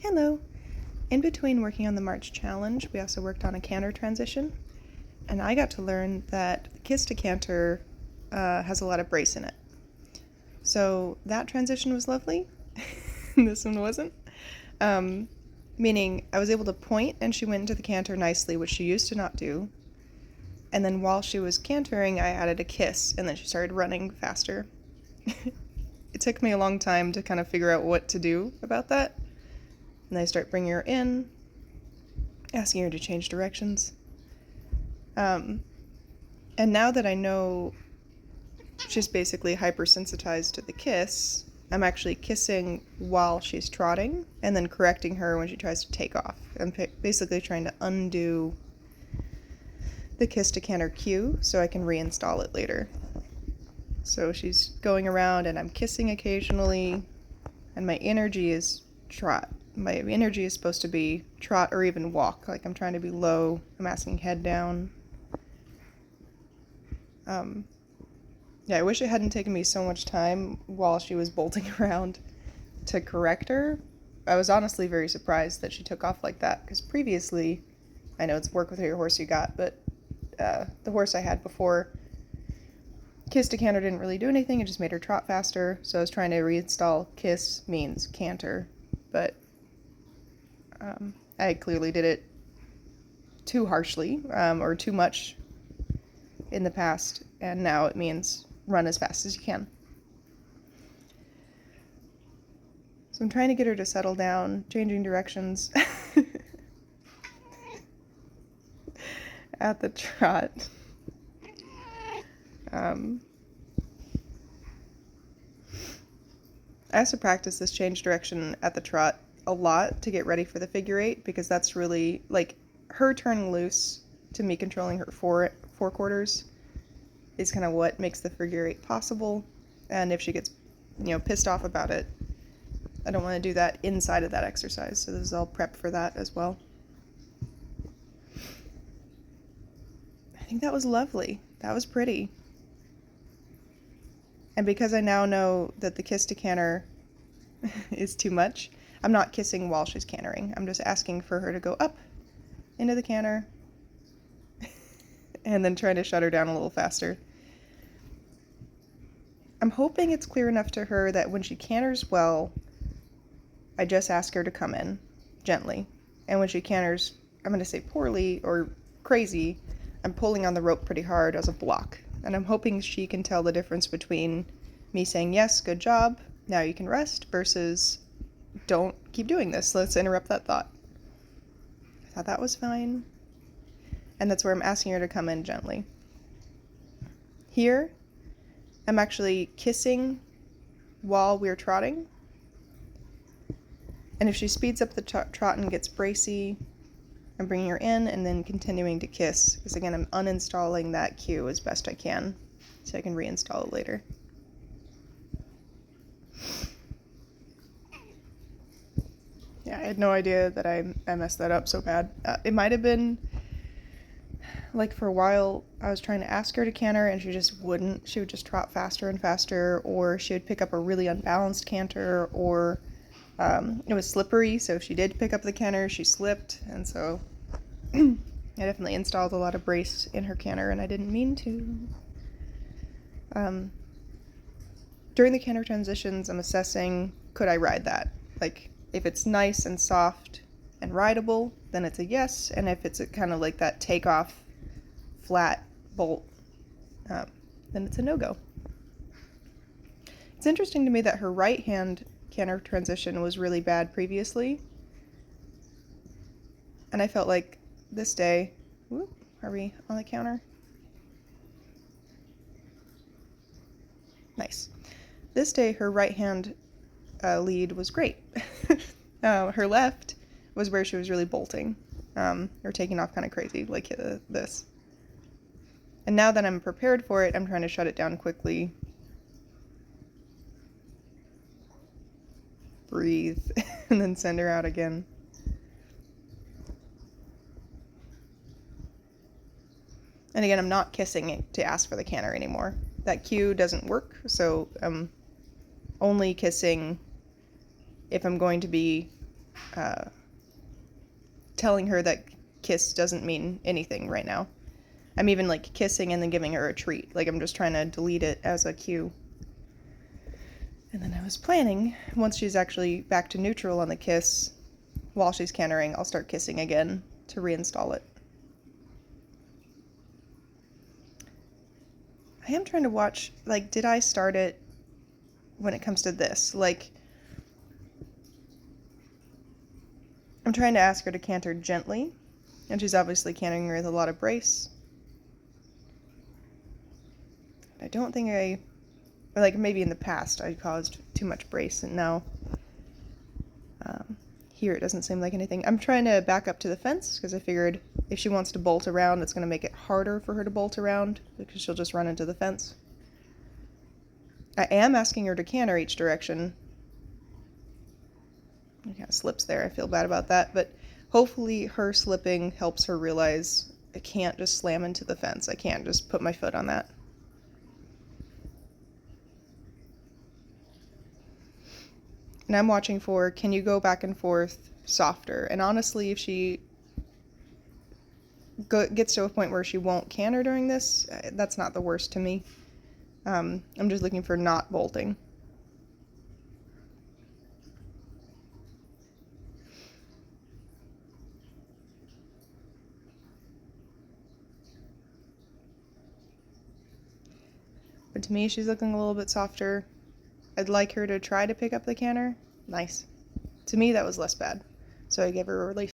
Hello. In between working on the March challenge, we also worked on a canter transition, and I got to learn that kiss to canter has a lot of brace in it. So that transition was lovely. This one wasn't. Meaning I was able to point and she went into the canter nicely, which she used to not do. And then while she was cantering, I added a kiss, and then she started running faster. It took me a long time to kind of figure out what to do about that. And I start bringing her in, asking her to change directions. And now that I know she's basically hypersensitized to the kiss, I'm actually kissing while she's trotting and then correcting her when she tries to take off. I'm basically trying to undo the kiss to canter cue so I can reinstall it later. So she's going around and I'm kissing occasionally, and my energy is trot. My energy is supposed to be trot or even walk. Like I'm trying to be low. I'm asking head down. Yeah, I wish it hadn't taken me so much time while she was bolting around to correct her. I was honestly very surprised that she took off like that, because previously, I know it's work with your horse you got, but the horse I had before, kiss to canter didn't really do anything. It just made her trot faster. So I was trying to reinstall kiss means canter, but I clearly did it too harshly or too much in the past, and now it means run as fast as you can. So I'm trying to get her to settle down, changing directions at the trot. I also practice this change direction at the trot a lot to get ready for the figure eight, because that's really, like, her turning loose to me controlling her four quarters is kind of what makes the figure eight possible. And if she gets, pissed off about it, I don't want to do that inside of that exercise. So this is all prep for that as well. I think that was lovely. That was pretty. And because I now know that the kiss to canter is too much, I'm not kissing while she's cantering. I'm just asking for her to go up into the canter and then trying to shut her down a little faster. I'm hoping it's clear enough to her that when she canters well, I just ask her to come in gently. And when she canters, I'm going to say poorly or crazy, I'm pulling on the rope pretty hard as a block. And I'm hoping she can tell the difference between me saying, yes, good job, now you can rest, versus don't keep doing this, let's interrupt that thought. I thought that was fine. And that's where I'm asking her to come in gently. Here, I'm actually kissing while we're trotting. And if she speeds up the trot and gets bracey, I'm bringing her in and then continuing to kiss, because again, I'm uninstalling that cue as best I can so I can reinstall it later. Yeah, I had no idea that I messed that up so bad. It might have been, like, for a while, I was trying to ask her to canter and she just wouldn't. She would just trot faster and faster, or she would pick up a really unbalanced canter, or it was slippery, so if she did pick up the canter, she slipped, and so I definitely installed a lot of brace in her canter, and I didn't mean to. During the canter transitions, I'm assessing, could I ride that? Like, if it's nice and soft and rideable, then it's a yes, and if it's kind of like that takeoff, flat bolt, then it's a no-go. It's interesting to me that her right hand canter transition was really bad previously, and I felt like this day, are we on the counter? Nice. This day, her right hand lead was great. Her left was where she was really bolting, or taking off kind of crazy, like this. And now that I'm prepared for it, I'm trying to shut it down quickly. Breathe, and then send her out again. And again, I'm not kissing it to ask for the canter anymore. That cue doesn't work, so I'm only kissing if I'm going to be telling her that kiss doesn't mean anything right now. I'm even like kissing and then giving her a treat. Like I'm just trying to delete it as a cue. And then I was planning, once she's actually back to neutral on the kiss, while she's cantering, I'll start kissing again to reinstall it. I am trying to watch, like, did I start it when it comes to this? Like, I'm trying to ask her to canter gently, and she's obviously cantering with a lot of brace. I don't think like maybe in the past I caused too much brace, and now here it doesn't seem like anything. I'm trying to back up to the fence because I figured if she wants to bolt around, it's going to make it harder for her to bolt around because she'll just run into the fence. I am asking her to canter each direction. It kind of slips there. I feel bad about that, but hopefully her slipping helps her realize I can't just slam into the fence. I can't just put my foot on that. And I'm watching for, can you go back and forth softer? And honestly, if she gets to a point where she won't canter during this, that's not the worst to me. I'm just looking for not bolting. But to me, she's looking a little bit softer. I'd like her to try to pick up the canter. Nice. To me, that was less bad. So I gave her a release.